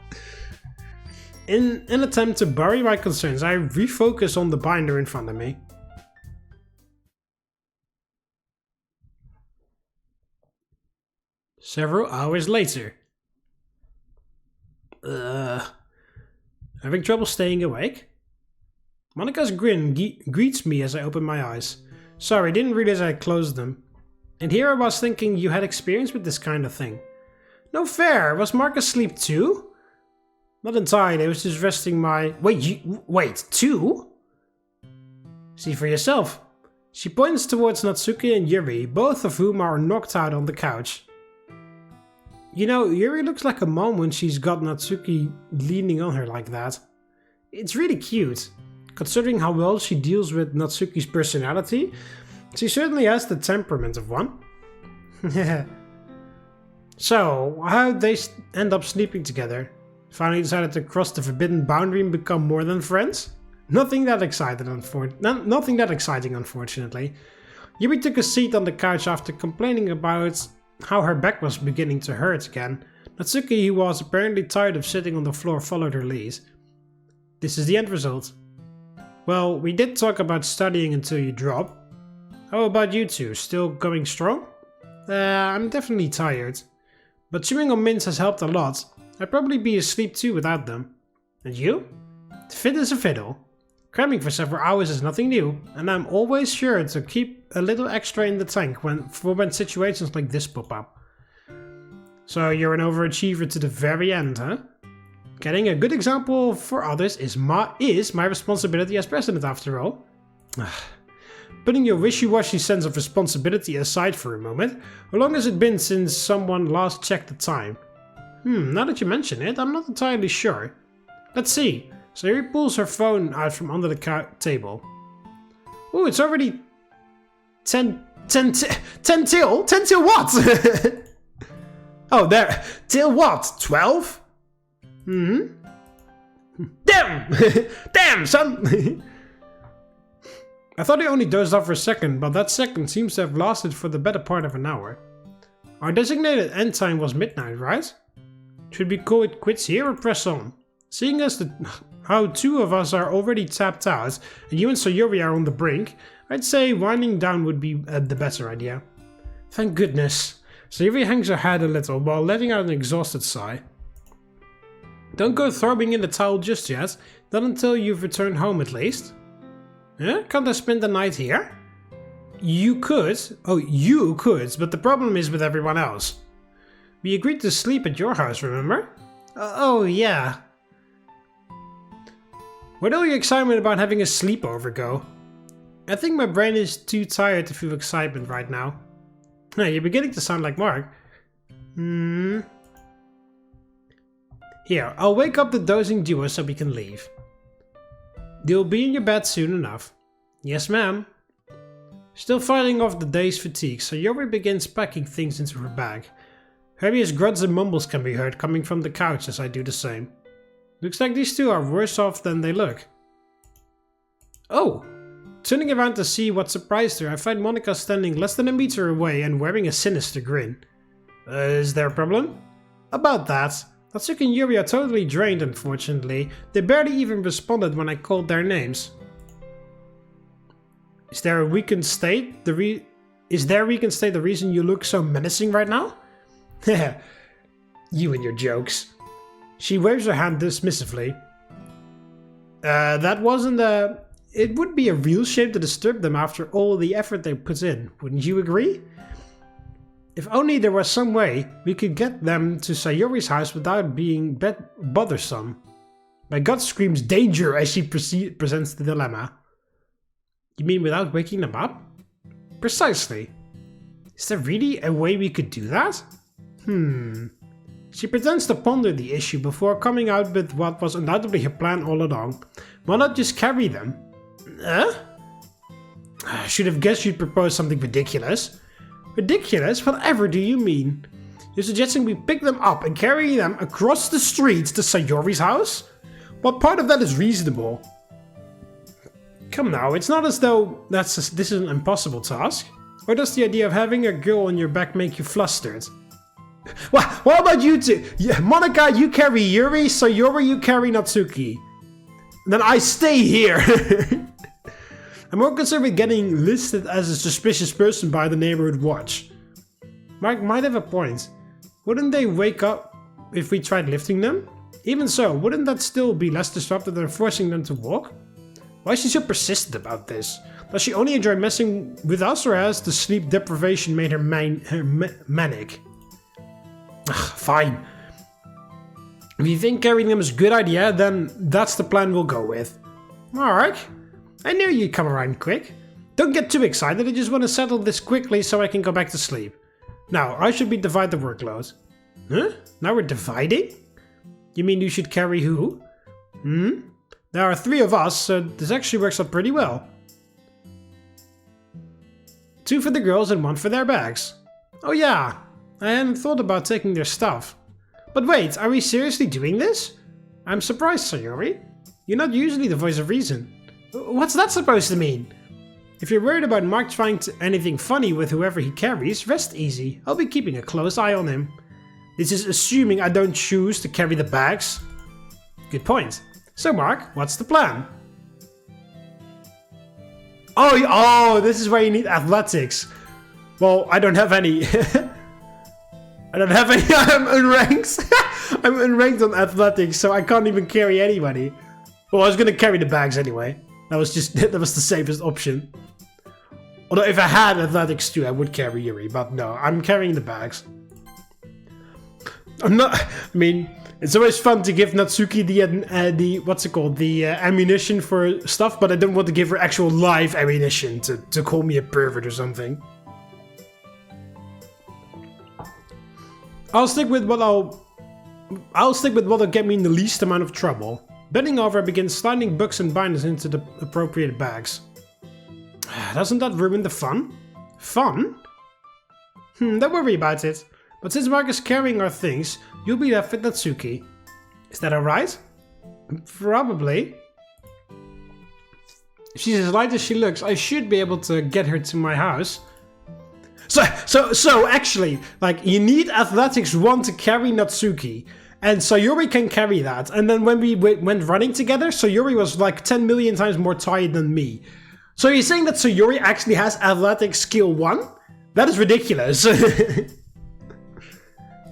In an attempt to bury my concerns, I refocus on the binder in front of me. Several hours later. Having trouble staying awake? Monika's grin greets me as I open my eyes. Sorry, didn't realize I closed them. And here I was thinking you had experience with this kind of thing. No fair, was Mark asleep too? Not entirely, I was just resting my... Wait, two? See for yourself. She points towards Natsuki and Yuri, both of whom are knocked out on the couch. You know, Yuri looks like a mom when she's got Natsuki leaning on her like that. It's really cute. Considering how well she deals with Natsuki's personality, she certainly has the temperament of one. So, how'd they end up sleeping together? Finally decided to cross the forbidden boundary and become more than friends? Nothing that exciting, unfortunately. Yuri took a seat on the couch after complaining about how her back was beginning to hurt again. Natsuki, who was apparently tired of sitting on the floor, followed her lead. This is the end result. Well, we did talk about studying until you drop. How about you two? Still going strong? I'm definitely tired. But chewing on mints has helped a lot. I'd probably be asleep too without them. And you? Fit as a fiddle. Cramming for several hours is nothing new, and I'm always sure to keep a little extra in the tank for when situations like this pop up. So you're an overachiever to the very end, huh? Getting a good example for others is my responsibility as president after all. Putting your wishy-washy sense of responsibility aside for a moment, how long has it been since someone last checked the time? Now that you mention it, I'm not entirely sure. Let's see. Sayori pulls her phone out from under the table. Oh, it's already 10 till? 10 till what? Oh, there. Till what? 12? Damn! Damn, son! I thought he only dozed off for a second, but that second seems to have lasted for the better part of an hour. Our designated end time was midnight, right? Should we call it quits here or press on? Seeing as how two of us are already tapped out, and you and Sayori are on the brink, I'd say winding down would be the better idea. Thank goodness. Sayori hangs her head a little while letting out an exhausted sigh. Don't go throwing in the towel just yet, not until you've returned home at least. Yeah? Can't I spend the night here? You could. Oh, you could, but the problem is with everyone else. We agreed to sleep at your house, remember? Oh, yeah. Where'd all your excitement about having a sleepover go? I think my brain is too tired to feel excitement right now. You're beginning to sound like Mark. Here, I'll wake up the dozing duo so we can leave. You'll be in your bed soon enough. Yes, ma'am. Still fighting off the day's fatigue, Sayori begins packing things into her bag. Various grunts and mumbles can be heard coming from the couch as I do the same. Looks like these two are worse off than they look. Oh! Turning around to see what surprised her, I find Monika standing less than a meter away and wearing a sinister grin. Is there a problem? About that, Natsuki and Yuri are totally drained, unfortunately. They barely even responded when I called their names. Is their weakened state the reason you look so menacing right now? You and your jokes. She waves her hand dismissively. That wasn't a... It would be a real shame to disturb them after all the effort they put in, wouldn't you agree? If only there was some way we could get them to Sayori's house without being bothersome. My gut screams danger as she presents the dilemma. You mean without waking them up? Precisely. Is there really a way we could do that? She pretends to ponder the issue before coming out with what was undoubtedly her plan all along. Why not just carry them? I should have guessed you'd propose something ridiculous. Ridiculous? Whatever do you mean? You're suggesting we pick them up and carry them across the streets to Sayori's house? What part of that is reasonable? Come now, it's not as though this is an impossible task. Or does the idea of having a girl on your back make you flustered? What about you two? Yeah, Monika, you carry Yuri, Sayori, you carry Natsuki. And then I stay here. I'm more concerned with getting listed as a suspicious person by the neighborhood watch. Mark might have a point. Wouldn't they wake up if we tried lifting them? Even so, wouldn't that still be less disruptive than forcing them to walk? Why is she so persistent about this? Does she only enjoy messing with us, or has the sleep deprivation made her manic? Fine. If you think carrying them is a good idea, then that's the plan we'll go with. Alright. I knew you'd come around quick. Don't get too excited, I just want to settle this quickly so I can go back to sleep. Now, I should divide the workload. Huh? Now we're dividing? You mean you should carry who? There are 3 of us, so this actually works out pretty well. 2 for the girls and 1 for their bags. Oh yeah, I hadn't thought about taking their stuff. But wait, are we seriously doing this? I'm surprised, Sayori. You're not usually the voice of reason. What's that supposed to mean? If you're worried about Mark trying anything funny with whoever he carries, rest easy. I'll be keeping a close eye on him. This is assuming I don't choose to carry the bags. Good point. So Mark, what's the plan? Oh, this is where you need athletics. Well, I don't have any. I don't have any. I'm unranked. I'm unranked on athletics, so I can't even carry anybody. Well, I was gonna carry the bags anyway. That was the safest option. Although if I had athletics too, I would carry Yuri, but no, I'm carrying the bags. I mean, it's always fun to give Natsuki the what's it called, the ammunition for stuff, but I don't want to give her actual live ammunition to call me a pervert or something. I'll stick with what'll get me in the least amount of trouble. Bending over, I begin sliding books and binders into the appropriate bags. Doesn't that ruin the fun? Fun? Don't worry about it. But since Mark is carrying our things, you'll be left with Natsuki. Is that alright? Probably. If she's as light as she looks, I should be able to get her to my house. So actually, like, you need athletics 1 to carry Natsuki. And Sayori can carry that. And then when we went running together, Sayori was like 10 million times more tired than me. So you're saying that Sayori actually has athletics skill 1? That is ridiculous.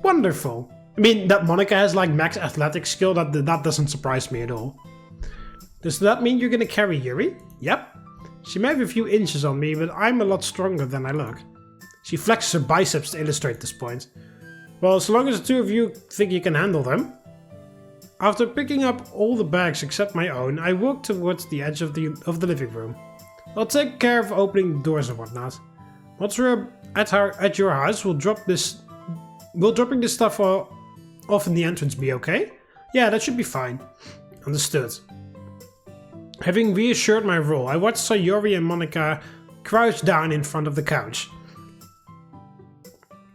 Wonderful. I mean, that Monika has like max athletics skill, that doesn't surprise me at all. Does that mean you're gonna carry Yuri? Yep. She may have a few inches on me, but I'm a lot stronger than I look. She flexes her biceps to illustrate this point. Well, so long as the 2 of you think you can handle them. After picking up all the bags except my own, I walk towards the edge of the living room. I'll take care of opening the doors and whatnot. Once we're at your house, will dropping this stuff off in the entrance be okay? Yeah, that should be fine. Understood. Having reassured my role, I watch Sayori and Monika crouch down in front of the couch.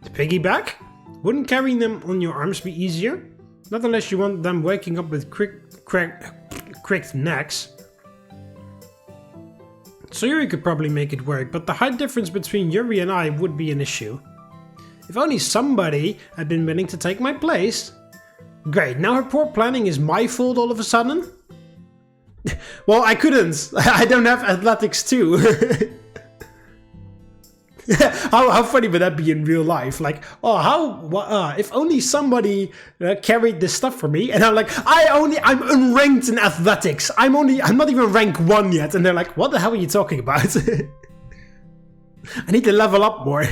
The piggyback? Wouldn't carrying them on your arms be easier? Not unless you want them waking up with cricked necks. Sayori could probably make it work, but the height difference between Yuri and I would be an issue. If only somebody had been willing to take my place. Great, now her poor planning is my fault all of a sudden? Well, I couldn't. I don't have athletics too. How funny would that be in real life? Like, oh, if only somebody carried this stuff for me, and I'm like, I'm unranked in athletics. I'm not even rank 1 yet, and they're like, what the hell are you talking about? I need to level up more.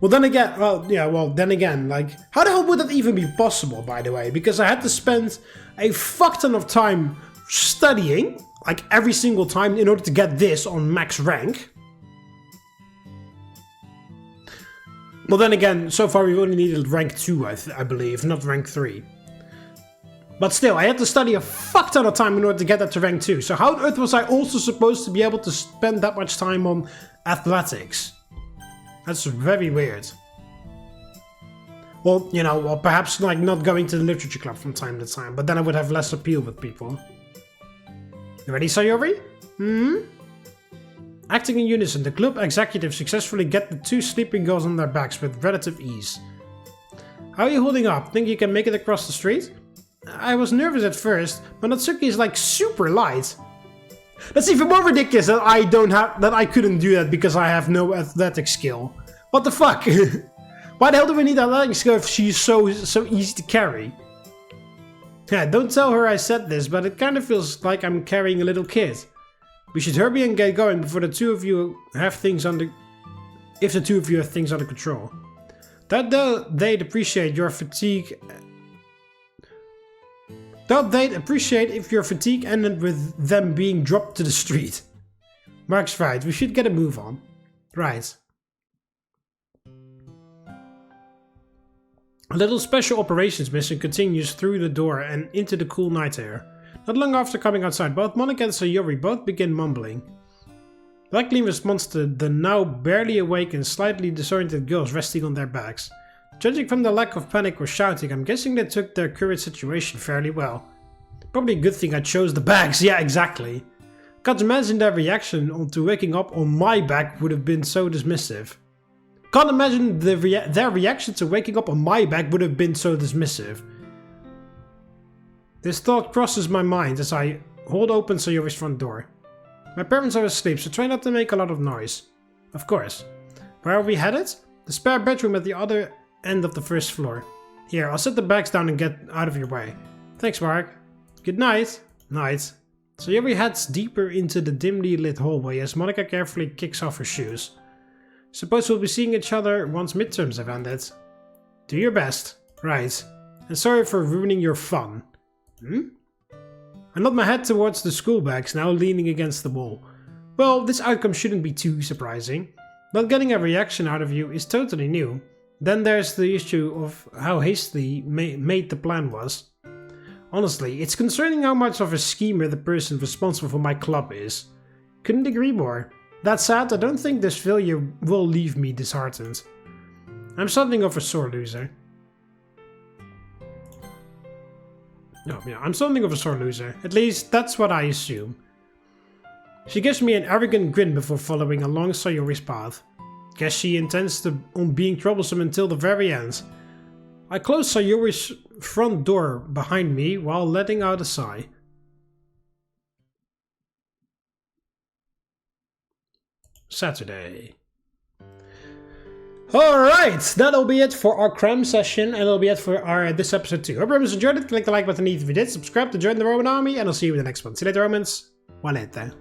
Well, then again, like, how the hell would that even be possible, by the way? Because I had to spend a fuck ton of time studying, like every single time, in order to get this on max rank. Well, then again, so far we've only needed rank 2, I believe, not rank 3. But still, I had to study a fuck ton of time in order to get that to rank 2. So how on earth was I also supposed to be able to spend that much time on athletics? That's very weird. Well, you know, or perhaps like not going to the literature club from time to time, but then I would have less appeal with people. You ready, Sayori? Acting in unison, the club executives successfully get the 2 sleeping girls on their backs with relative ease. How are you holding up? Think you can make it across the street? I was nervous at first, but Natsuki is like super light. That's even more ridiculous that I couldn't do that because I have no athletic skill. What the fuck? Why the hell do we need athletic skill if she's so easy to carry? Yeah, don't tell her I said this, but it kind of feels like I'm carrying a little kid. We should hurry and get going before the 2 of you have things under... If the 2 of you have things under control. They'd appreciate your fatigue... They'd appreciate if your fatigue ended with them being dropped to the street. Mark's right, we should get a move on. Right. A little special operations mission continues through the door and into the cool night air. Not long after coming outside, both Monika and Sayori both begin mumbling. Likely in response to the now barely awake and slightly disoriented girls resting on their backs. Judging from the lack of panic or shouting, I'm guessing they took their current situation fairly well. Probably a good thing I chose the bags, yeah, exactly. Can't imagine their reaction to waking up on my back would have been so dismissive. Can't imagine their reaction to waking up on my back would have been so dismissive. This thought crosses my mind as I hold open Sayori's front door. My parents are asleep, so try not to make a lot of noise. Of course. Where are we headed? The spare bedroom at the other end of the first floor. Here, I'll set the bags down and get out of your way. Thanks, Mark. Good night. Night. Sayori heads deeper into the dimly lit hallway as Monika carefully kicks off her shoes. Suppose we'll be seeing each other once midterms have ended. Do your best. Right. And sorry for ruining your fun. I nod my head towards the school bags, now leaning against the wall. Well, this outcome shouldn't be too surprising. Not getting a reaction out of you is totally new. Then there's the issue of how hastily made the plan was. Honestly, it's concerning how much of a schemer the person responsible for my club is. Couldn't agree more. That said, I don't think this failure will leave me disheartened. I'm something of a sore loser. No, yeah, I'm something of a sore loser. At least, that's what I assume. She gives me an arrogant grin before following along Sayori's path. Guess she intends on being troublesome until the very end. I close Sayori's front door behind me while letting out a sigh. Saturday. Alright, that'll be it for our CRAM session, and that'll be it for this episode too. Hope you enjoyed it. Click the like button if you did, subscribe to join the Roman army, and I'll see you in the next one. See you later, Romans. Walete.